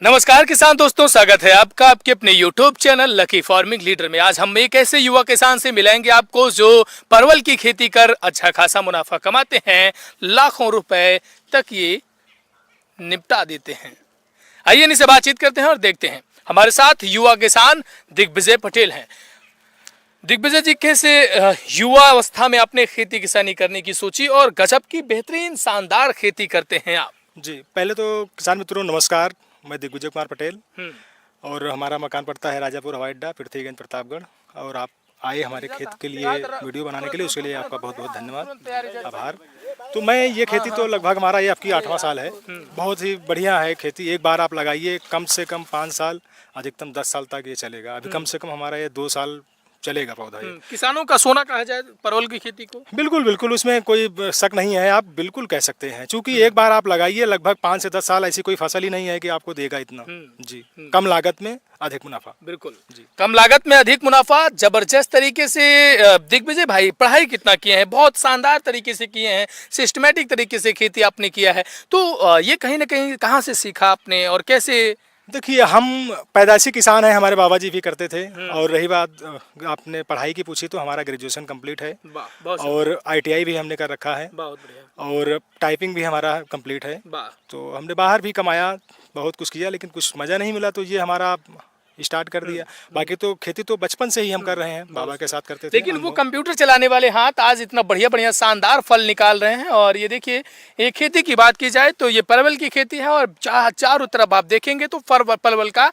नमस्कार किसान दोस्तों, स्वागत है आपका आपके अपने YouTube channel lucky farming leader में। आज हम एक ऐसे युवा किसान से मिलाएंगे आपको जो परवल की खेती कर अच्छा खासा मुनाफा कमाते हैं, लाखों रुपए तक ये निपटा देते हैं। आइए इनसे बातचीत करते हैं और देखते हैं। हमारे साथ युवा किसान दिग्विजय पटेल हैं। दिग्विजय जी, कैसे युवा अवस्था में आपने खेती किसानी करने की सोची और गजब की बेहतरीन शानदार खेती करते हैं आप? जी, पहले तो किसान मित्रों नमस्कार। मैं दिग्विजय कुमार पटेल और हमारा मकान पड़ता है राजापुर हवाई अड्डा, पृथ्वीगंज, प्रतापगढ़। और आप आए हमारे खेत के लिए वीडियो बनाने के लिए, उसके लिए आपका बहुत बहुत धन्यवाद, आभार। तो मैं ये खेती तो लगभग हमारा ये आपकी 8वां साल है। बहुत ही बढ़िया है खेती। एक बार आप लगाइए, कम से कम 5 साल, अधिकतम 10 साल तक ये चलेगा। अभी कम से कम हमारा ये 2 साल चलेगा पौधा ये। किसानों का सोना कहा जाए परवल की खेती को। बिल्कुल बिल्कुल, उसमें कोई शक नहीं है, आप बिल्कुल कह सकते हैं। क्योंकि एक बार आप लगाइए, लगभग 5 से 10 साल ऐसी कोई फसल ही नहीं है कि आपको देगा इतना। जी, कम लागत में अधिक मुनाफा। बिल्कुल जी, कम लागत में अधिक मुनाफा। जबरदस्त तरीके से दिग्विजय भाई पढ़ाई कितना किए हैं, बहुत शानदार तरीके से किए हैं, सिस्टमेटिक तरीके से खेती आपने किया है। तो ये कहीं ना कहीं कहाँ से सीखा आपने और कैसे? देखिए, हम पैदाइशी किसान हैं, हमारे बाबा जी भी करते थे। और रही बात आपने पढ़ाई की पूछी, तो हमारा ग्रेजुएशन कंप्लीट है और ITI भी हमने कर रखा है। बहुत बढ़िया। और टाइपिंग भी हमारा कंप्लीट है। तो हमने बाहर भी कमाया, बहुत कुछ किया, लेकिन कुछ मज़ा नहीं मिला, तो ये हमारा स्टार्ट कर दिया। बाकी तो खेती तो बचपन से ही हम कर रहे हैं, बाबा के साथ करते थे। लेकिन वो कंप्यूटर चलाने वाले हाथ आज इतना बढ़िया बढ़िया शानदार फल निकाल रहे हैं। और ये देखिए, ये खेती की बात की जाए तो ये परवल की खेती है और चारों तरफ आप देखेंगे तो परवल का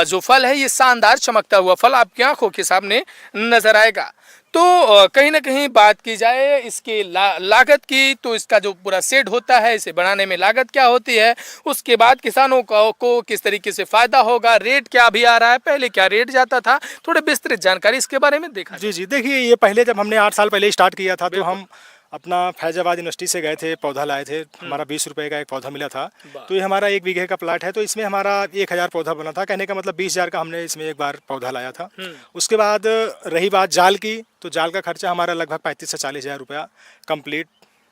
जो फल है, ये शानदार चमकता हुआ फल आपकी आंखों के सामने नजर आएगा। तो कहीं ना कहीं बात की जाए इसके लागत की, तो इसका जो पूरा सेट होता है, इसे बनाने में लागत क्या होती है, उसके बाद किसानों को किस तरीके से फायदा होगा, रेट क्या अभी आ रहा है, पहले क्या रेट जाता था, थोड़े विस्तृत जानकारी इसके बारे में देखा। जी जी, देखिए, ये पहले जब हमने 8 साल पहले स्टार्ट किया था, तो हम अपना फैजाबाद यूनिवर्सिटी से गए थे, पौधा लाए थे। हमारा 20 रुपए का एक पौधा मिला था। तो ये हमारा 1 बीघे का प्लाट है, तो इसमें हमारा 1000 पौधा बना था। कहने का मतलब 20,000 का हमने इसमें एक बार पौधा लाया था। उसके बाद रही बात जाल की, तो जाल का खर्चा हमारा लगभग 35 से 40,000 रुपया कंप्लीट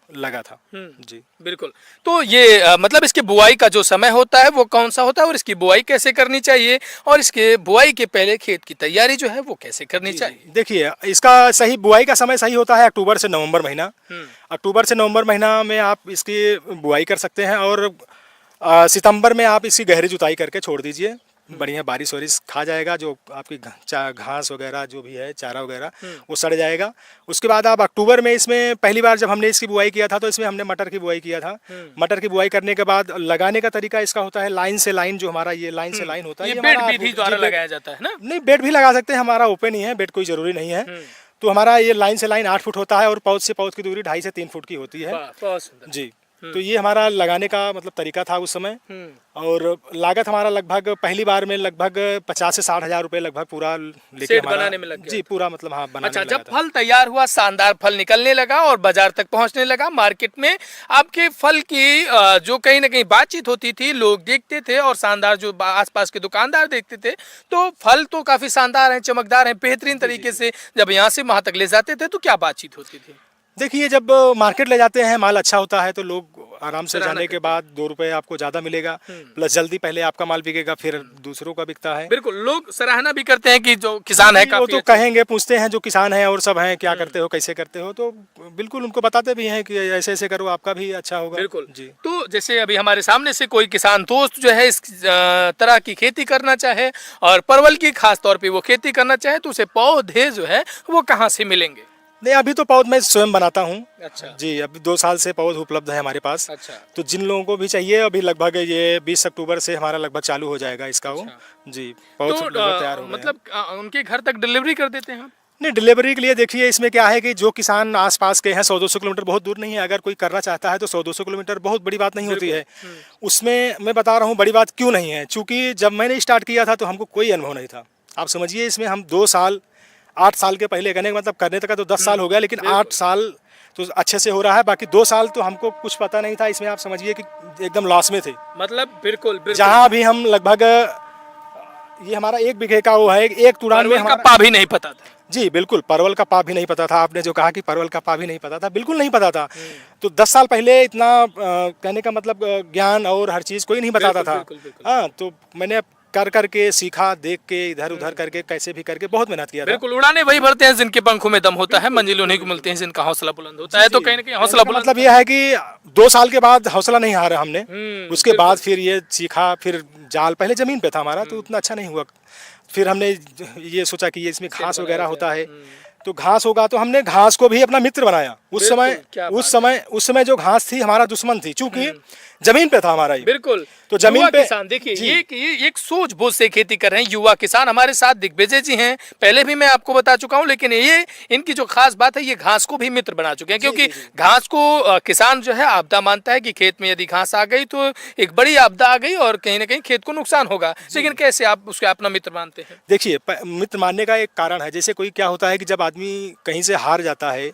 लगा था। जी बिल्कुल। तो ये मतलब इसके बुआई का जो समय होता है वो कौन सा होता है और इसकी बुआई कैसे करनी चाहिए, और इसके बुआई के पहले खेत की तैयारी जो है वो कैसे करनी चाहिए? देखिए, इसका सही बुआई का समय सही होता है अक्टूबर से नवंबर महीना। अक्टूबर से नवंबर महीना में आप इसकी बुआई कर सकते हैं। और सितंबर में आप इसकी गहरी जुताई करके छोड़ दीजिए। बढ़िया बारिश वारिश खा जाएगा, जो आपकी घास वगैरह जो भी है, चारा वगैरह, वो सड़ जाएगा। उसके बाद आप अक्टूबर में, इसमें पहली बार जब हमने इसकी बुआई किया था, तो इसमें हमने मटर की बुआई किया था। मटर की बुआई करने के बाद लगाने का तरीका इसका होता है लाइन से लाइन, जो हमारा ये लाइन से लाइन होता है, ये बेड विधि द्वारा लगाया जाता है ना? नहीं, बेड भी लगा सकते हैं, हमारा ओपन ही है, बेड कोई जरूरी नहीं है। तो हमारा ये लाइन से लाइन 8 फुट होता है और पौध से पौध की दूरी 2.5 से 3 फुट की होती है। जी, तो ये हमारा लगाने का मतलब तरीका था उस समय। और लागत हमारा लगभग पहली बार में लगभग 50 से 60,000 रुपए लगभग पूरा लेके बनाने में लग गया। जी, पूरा मतलब हाँ, बनाने अच्छा, में जब फल तैयार हुआ, शानदार फल निकलने लगा और बाजार तक पहुंचने लगा, मार्केट में आपके फल की जो कहीं ना कहीं बातचीत होती थी, लोग देखते थे और शानदार जो आसपास के दुकानदार देखते थे, तो फल तो काफी शानदार हैं, चमकदार हैं, बेहतरीन तरीके से जब यहाँ से वहां तक ले जाते थे, तो क्या बातचीत होती थी? देखिए, जब मार्केट ले जाते हैं, माल अच्छा होता है, तो लोग आराम से जाने के बाद 2 रुपए आपको ज्यादा मिलेगा, प्लस जल्दी पहले आपका माल बिकेगा, फिर दूसरों का बिकता है। बिल्कुल, लोग सराहना भी करते हैं कि जो किसान है, वो तो कहेंगे, पूछते हैं जो किसान है और सब हैं, क्या करते हो, कैसे करते हो, तो बिल्कुल उनको बताते भी हैं कि ऐसे ऐसे करो, आपका भी अच्छा होगा। बिल्कुल जी। तो जैसे अभी हमारे सामने से कोई किसान दोस्त जो है इस तरह की खेती करना चाहे और परवल की खास तौर पे वो खेती करना चाहे, तो उसे पौधे जो है वो कहाँ से मिलेंगे? नहीं, अभी तो पौध मैं स्वयं बनाता हूँ। अच्छा जी, अभी 2 साल से पौध उपलब्ध है हमारे पास। अच्छा, तो जिन लोगों को भी चाहिए, अभी लगभग ये 20 अक्टूबर से हमारा लगभग चालू हो जाएगा इसका। वो जी, पौध तो तैयार हो गए हैं। मतलब उनके घर तक डिलीवरी कर देते हैं? नहीं, डिलीवरी के लिए देखिए, इसमें क्या है कि जो किसान आसपास के हैं, 100-200 किलोमीटर बहुत दूर नहीं है। अगर कोई करना चाहता है तो 100-200 किलोमीटर बहुत बड़ी बात नहीं होती है। उसमें मैं बता रहा हूँ बड़ी बात क्यों नहीं है, क्योंकि जब मैंने स्टार्ट किया था तो हमको कोई अनुभव नहीं था। आप समझिए, इसमें हम 2 साल 8 साल के पहले करने का मतलब करने तक का तो 10 साल हो गया, लेकिन 8 साल तो अच्छे से हो रहा है। बाकी 2 साल तो हमको कुछ पता नहीं था। इसमें आप समझिए कि एकदम लॉस में थे। मतलब बिल्कुल जहाँ भी हम लगभग, ये हमारा 1 बीघे का वो है, एक तुड़ान में हमारा पा भी नहीं पता था। जी बिल्कुल, परवल का पा भी नहीं पता था। आपने जो कहा कि परवल का पा भी नहीं पता था, बिल्कुल नहीं पता था। तो 10 साल पहले इतना कहने का मतलब ज्ञान और हर चीज़ कोई नहीं बताता था। हाँ, तो मैंने कर करके सीखा, देख के, इधर उधर करके, कैसे भी करके बहुत मेहनत किया था। बिल्कुल, उड़ाने वही भरते हैं जिनके पंखों में दम होता है, मंजिल उन्हीं को मिलती है जिनका हौसला बुलंद होता है। तो कहीं ना कहीं हौसला बुलंद मतलब ये है कि 2 साल के बाद हौसला नहीं हारा हमने। उसके बाद फिर ये सीखा, फिर जाल पहले जमीन पे था हमारा, तो उतना अच्छा नहीं हुआ। फिर हमने ये सोचा कि ये इसमें घास वगैरह होता है, तो घास होगा, तो हमने घास को भी अपना मित्र बनाया। उस समय जो घास थी हमारा दुश्मन थी, चूंकि जमीन पे था हमारा ये। बिल्कुल, तो जमीन पे किसान देखिए ये एक सूझबूझ से खेती कर रहे हैं युवा किसान। हमारे साथ दिग्विजय जी हैं, पहले भी मैं आपको बता चुका हूं, लेकिन ये इनकी जो खास बात है, ये घास को भी मित्र बना चुके हैं। क्योंकि घास को किसान जो है आपदा मानता है कि खेत में यदि घास आ गई तो एक बड़ी आपदा आ गई और कहीं ना कहीं खेत को नुकसान होगा। लेकिन कैसे आप उसको अपना मित्र मानते हैं? देखिए, मित्र मानने का एक कारण है। जैसे कोई क्या होता है कि जब आदमी कहीं से हार जाता है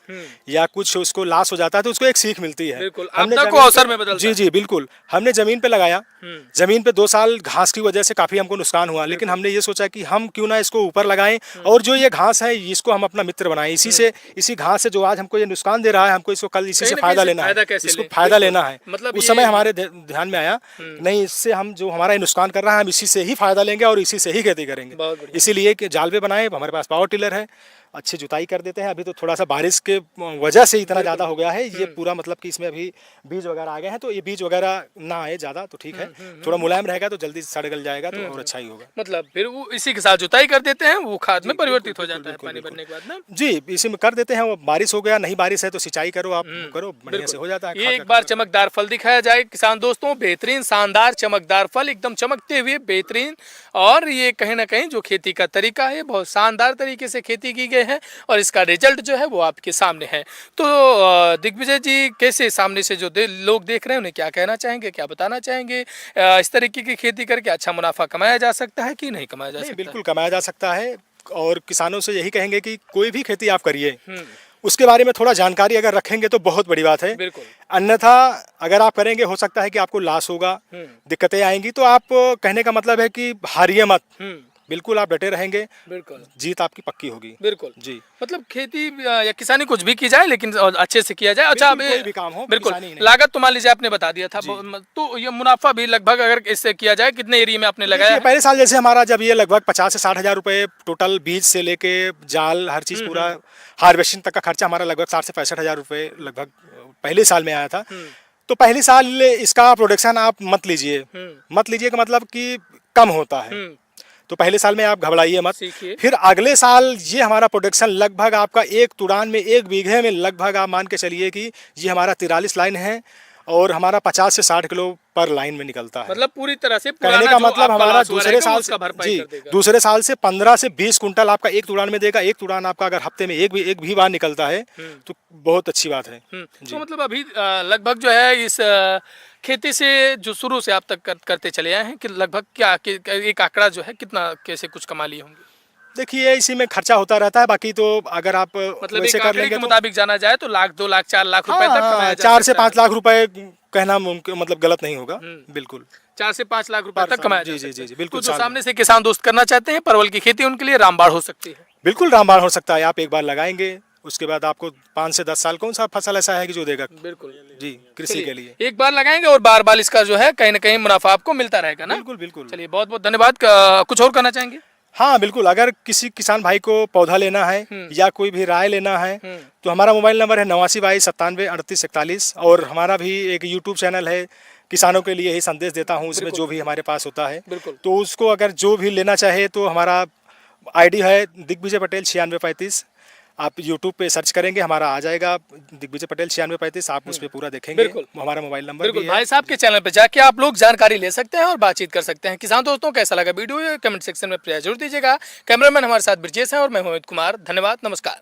या कुछ उसको लॉस हो जाता है, तो उसको एक सीख मिलती है। बिल्कुल, आपदा को अवसर में बदलता है। जी बिल्कुल। हमने जमीन पे लगाया, जमीन पे 2 साल घास की वजह से काफी हमको नुकसान हुआ, लेकिन हमने ये सोचा कि हम क्यों ना इसको ऊपर लगाएं और जो ये घास है इसको हम अपना मित्र बनाएं। इसी घास से जो आज हमको ये नुकसान दे रहा है, हमको इसको कल इसी से फायदा लेना है, इसको फायदा लेना है। मतलब उस समय हमारे ध्यान में आया, नहीं, इससे हम जो हमारा ये नुकसान कर रहा है, हम इसी से ही फायदा लेंगे और इसी से ही खेती करेंगे। इसीलिए कि जाल पे बनाए, हमारे पास पावर टिलर है, अच्छी जुताई कर देते हैं। अभी तो थोड़ा सा बारिश के वजह से इतना ज़्यादा हो गया है ये पूरा, मतलब कि इसमें अभी बीज वगैरह आ गए हैं, तो ये बीज वगैरह ना आए ज़्यादा तो ठीक है। थोड़ा मुलायम रहेगा तो जल्दी सड़ गल जाएगा, तो और अच्छा ही होगा। मतलब फिर वो इसी के साथ जुताई कर देते हैं, वो खाद में परिवर्तित हो जाता है पानी भरने के बाद ना। जी, इसी में कर देते हैं। वो बारिश हो गया, नहीं बारिश है तो सिंचाई करो, आप करो, बढ़िया से हो जाता है। ये एक बार चमकदार फल दिखाया जाए किसान दोस्तों, बेहतरीन शानदार चमकदार फल, एकदम चमकते हुए बेहतरीन। और ये कहीं ना कहीं जो खेती का तरीका है, बहुत शानदार तरीके से खेती की गई है और इसका रिजल्ट जो है वो आपके सामने है। तो दिग्विजय जी, कैसे सामने से जो लोग देख रहे हैं उन्हें क्या कहना चाहेंगे, क्या बताना चाहेंगे? इस तरीके की खेती करके अच्छा मुनाफा कमाया जा सकता है कि नहीं कमाया जा सकता? बिल्कुल कमाया जा सकता है, और किसानों से यही कहेंगे कि कोई भी खेती आप करिए, उसके बारे में थोड़ा जानकारी अगर रखेंगे तो बहुत बड़ी बात है। बिल्कुल। अन्यथा अगर आप करेंगे, हो सकता है कि आपको लॉस होगा, दिक्कतें आएंगी। तो आप कहने का मतलब है कि हारिए मत, बिल्कुल आप डटे रहेंगे, बिल्कुल जीत आपकी पक्की होगी। बिल्कुल जी, मतलब खेती या किसानी कुछ भी की जाए, लेकिन अच्छे से किया जाए। अच्छा, कोई भी काम हो, बिल्कुल। किसानी नहीं। लागत तो मान लीजिए आपने बता दिया था, तो ये मुनाफा भी लगभग अगर इससे किया जाए, कितने एरिया में आपने लगाया है? पहले साल जैसे हमारा जब ये लगभग 50 से 60 हज़ार रुपए टोटल, बीज से लेके जाल हर चीज पूरा हार्वेस्टिंग तक का खर्चा हमारा लगभग 60 से 65 हज़ार रुपए लगभग पहले साल में आया था। तो पहले साल इसका प्रोडक्शन आप मत लीजिए का मतलब कि कम होता है, तो पहले साल में आप घबराइए मत। फिर अगले साल ये हमारा प्रोडक्शन लगभग आपका एक तुड़ान में, 1 बीघे में लगभग आप मान के चलिए कि ये हमारा 43 लाइन है और हमारा 50 से 60 किलो पर लाइन में निकलता है। मतलब पूरी तरह से कहने का मतलब हमारा दूसरे साल से 15 से 20 कुंटल आपका एक तुड़ान में देगा। एक तुड़ान आपका अगर हफ्ते में एक भी बार निकलता है तो बहुत अच्छी बात है। तो मतलब अभी लगभग जो है इस खेती से जो शुरू से आप तक करते चले आए हैं, कि लगभग क्या एक आंकड़ा जो है कितना, कैसे कुछ कमा लिए होंगे? देखिए, इसी में खर्चा होता रहता है, बाकी तो अगर आप मतलब वैसे कर लेंगे के मुताबिक जाना जाए तो 1 लाख 2 लाख 4 लाख रुपए तक कमाया जा 4 से 5 लाख रुपए कहना मतलब गलत नहीं होगा। बिल्कुल 4 से 5 लाख रुपए तक कमाया जा सकता है। जी बिल्कुल। तो जो सामने से किसान दोस्त करना चाहते हैं परवल की खेती, उनके लिए रामबाण हो सकती है। बिल्कुल रामबाण हो सकता है। आप एक बार लगाएंगे, उसके बाद आपको 5 से 10 साल कौन सा फसल ऐसा है कि जो देगा। बिल्कुल जी, कृषि के लिए एक बार लगाएंगे और बार बार इसका जो है कहीं ना कहीं मुनाफा आपको मिलता रहेगा ना। बिल्कुल बिल्कुल। चलिए, बहुत बहुत धन्यवाद। कुछ और करना चाहेंगे? हाँ बिल्कुल, अगर किसी किसान भाई को पौधा लेना है या कोई भी राय लेना है तो हमारा मोबाइल नंबर है 8922973841, और हमारा भी एक यूट्यूब चैनल है, किसानों के लिए ही संदेश देता हूँ उसमें जो भी हमारे पास होता है। तो उसको अगर जो भी लेना चाहे तो हमारा आईडी है दिग्विजय पटेल 9635। आप YouTube पे सर्च करेंगे, हमारा आ जाएगा दिग्विजय पटेल 9635। आप उस पर पूरा देखेंगे, हमारा मोबाइल नंबर भी है। भाई साहब के चैनल पे जाके आप लोग जानकारी ले सकते हैं और बातचीत कर सकते हैं। किसान दोस्तों, कैसा लगा वीडियो, कमेंट सेक्शन में जरूर दीजिएगा। कैमरामैन हमारे साथ ब्रजेश हैं और मैं मोहित कुमार। धन्यवाद, नमस्कार।